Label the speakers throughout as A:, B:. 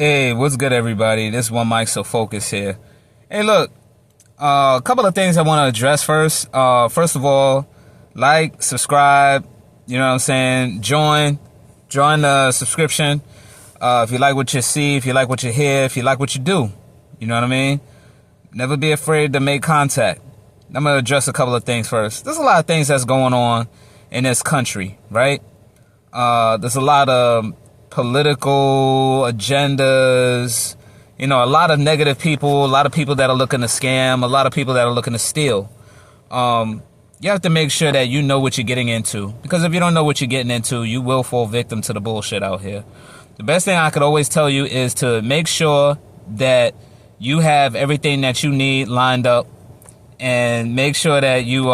A: Hey, what's good, everybody? This is One Mic So Focus here. Hey, look, a couple of things I want to address first. First of all, like, subscribe, you know what I'm saying? Join the subscription. If you like what you see, if you like what you hear, if you like what you do, you know what I mean? Never be afraid to make contact. I'm going to address a couple of things first. There's a lot of things that's going on in this country, right? There's a lot of political agendas, a lot of negative people, a lot of people that are looking to scam, a lot of people that are looking to steal. You have to make sure that you know what you're getting into, because if you don't know what you're getting into, you will fall victim to the bullshit out here. The best thing I could always tell you is to make sure that you have everything that you need lined up, and make sure that you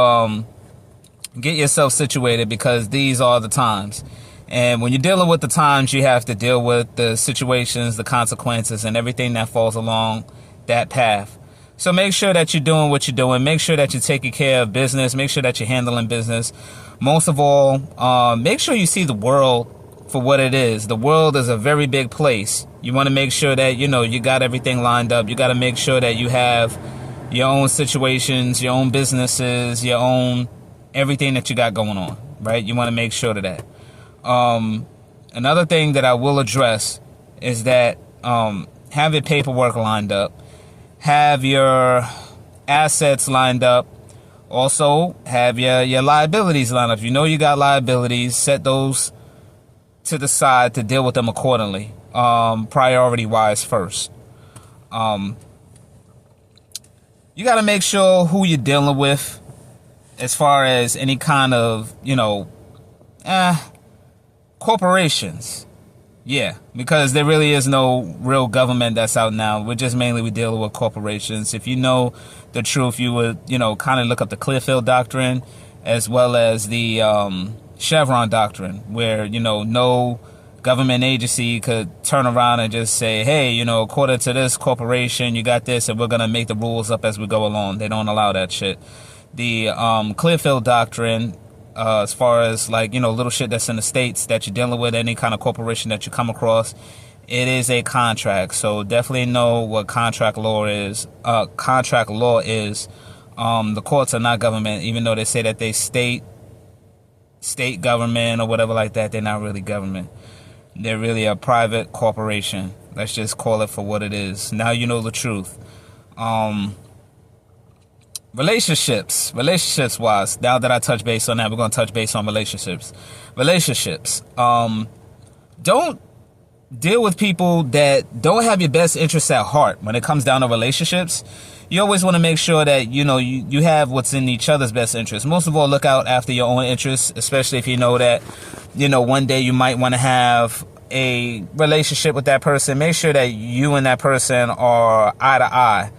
A: get yourself situated, because these are the times. And when you're dealing with the times, you have to deal with the situations, the consequences, and everything that falls along that path. So make sure that you're doing what you're doing. Make sure that you're taking care of business. Make sure that you're handling business. Most of all, make sure you see the world for what it is. The world is a very big place. You want to make sure that, you got everything lined up. You got to make sure that you have your own situations, your own businesses, your own everything that you got going on, right? You want to make sure of that. Another thing that I will address is that have your paperwork lined up, have your assets lined up, also have your liabilities lined up. If you know you got liabilities, set those to the side to deal with them accordingly, priority wise first. You got to make sure who you're dealing with as far as any kind of, corporations. Yeah, because there really is no real government that's out now. We dealing with corporations. If you know the truth, you would, kind of look up the Clearfield Doctrine as well as the Chevron Doctrine, where, no government agency could turn around and just say, hey, according to this corporation, you got this, and we're going to make the rules up as we go along. They don't allow that shit. The Clearfield Doctrine, as far as little shit that's in the States that you're dealing with, any kind of corporation that you come across, it is a contract. So definitely know what contract law is. The courts are not government, even though they say that they state government or whatever like that. They're not really government. They're really a private corporation. Let's just call it for what it is. Now you know the truth. Relationships wise, now that I touch base on that, we're going to touch base on relationships. Don't deal with people that don't have your best interests at heart. When it comes down to relationships, you always want to make sure that, you have what's in each other's best interest. Most of all, look out after your own interests, especially if you know that, one day you might want to have a relationship with that person. Make sure that you and that person are eye to eye.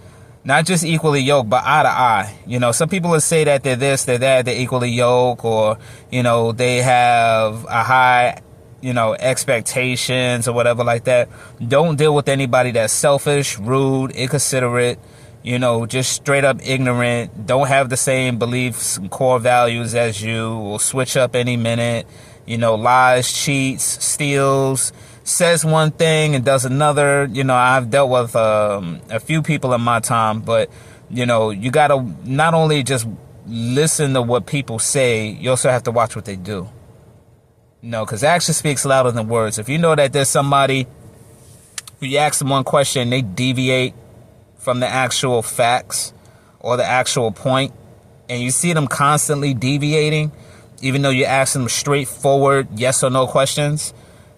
A: Not just equally yoked, but eye to eye. Some people will say that they're this, they're that, they're equally yoked, or, they have a high, expectations or whatever like that. Don't deal with anybody that's selfish, rude, inconsiderate, just straight up ignorant, don't have the same beliefs and core values as you, will switch up any minute, lies, cheats, steals, says one thing and does another. I've dealt with a few people in my time, but you gotta not only just listen to what people say, you also have to watch what they do. Because action speaks louder than words. If you know that there's somebody who you ask them one question, they deviate from the actual facts or the actual point, and you see them constantly deviating, even though you ask them straightforward yes or no questions,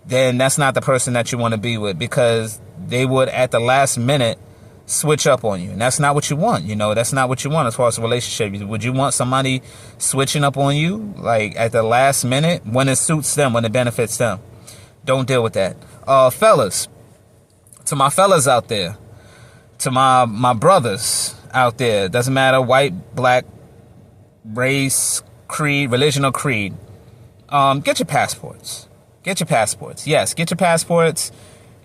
A: then that's not the person that you want to be with, because they would at the last minute switch up on you. And that's not what you want. That's not what you want as far as a relationship. Would you want somebody switching up on you at the last minute when it suits them, when it benefits them? Don't deal with that. Fellas, to my fellas out there, to my brothers out there, doesn't matter, white, black, race, creed, religion, or creed, get your passports. Get your passports. Yes, get your passports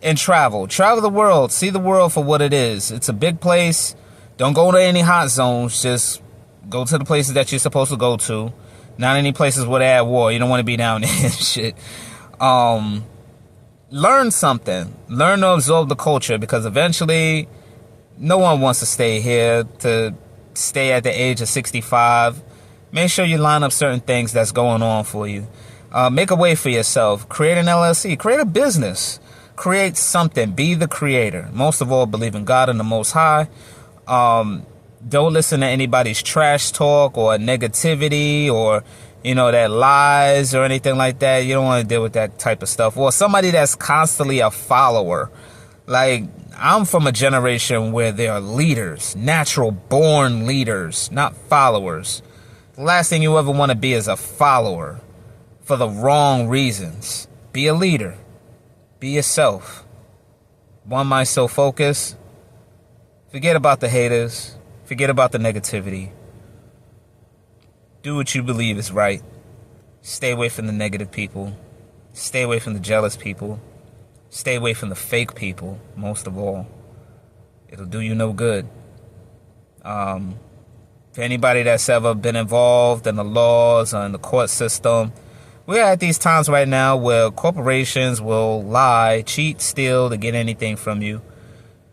A: and travel. Travel the world. See the world for what it is. It's a big place. Don't go to any hot zones. Just go to the places that you're supposed to go to. Not any places where they're at war. You don't want to be down there and shit. learn something. Learn to absorb the culture, because eventually no one wants to stay here to stay at the age of 65. Make sure you line up certain things that's going on for you. Make a way for yourself. Create an LLC. Create a business. Create something. Be the creator. Most of all, believe in God and the Most High. Don't listen to anybody's trash talk or negativity or, that lies or anything like that. You don't want to deal with that type of stuff. Or somebody that's constantly a follower. Like, I'm from a generation where they are leaders, natural born leaders, not followers. The last thing you ever want to be is a follower for the wrong reasons. Be a leader. Be yourself. One mind, so focus. Forget about the haters. Forget about the negativity. Do what you believe is right. Stay away from the negative people. Stay away from the jealous people. Stay away from the fake people, most of all. It'll do you no good. For anybody that's ever been involved in the laws or in the court system, we're at these times right now where corporations will lie, cheat, steal to get anything from you.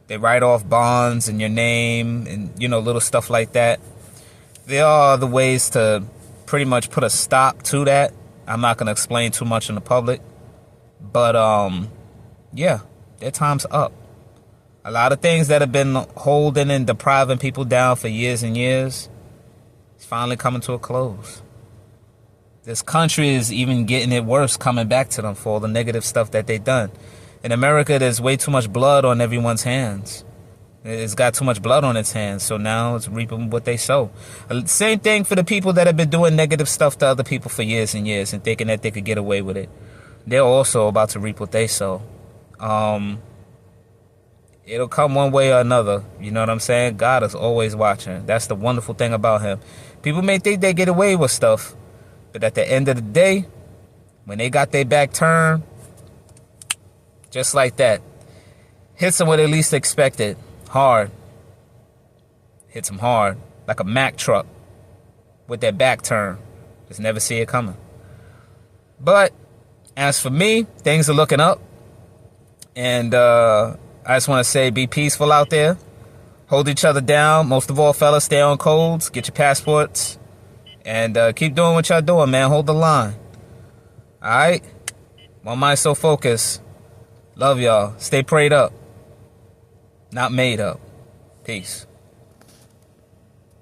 A: They write off bonds in your name and, little stuff like that. There are the ways to pretty much put a stop to that. I'm not going to explain too much in the public. But, yeah, their time's up. A lot of things that have been holding and depriving people down for years and years is finally coming to a close. This country is even getting it worse, coming back to them for all the negative stuff that they've done. In America, there's way too much blood on everyone's hands. It's got too much blood on its hands, so now it's reaping what they sow. Same thing for the people that have been doing negative stuff to other people for years and years and thinking that they could get away with it. They're also about to reap what they sow. It'll come one way or another. You know what I'm saying? God is always watching. That's the wonderful thing about him. People may think they get away with stuff, but at the end of the day, when they got their back turned, just like that, hits them where they least expected. Hard. Hits them hard. Like a Mack truck with their back turned. Just never see it coming. But as for me, things are looking up. And I just want to say, be peaceful out there. Hold each other down. Most of all, fellas, stay on codes. Get your passports. And keep doing what y'all doing, man. Hold the line. All right? One mind, so focused. Love y'all. Stay prayed up. Not made up. Peace.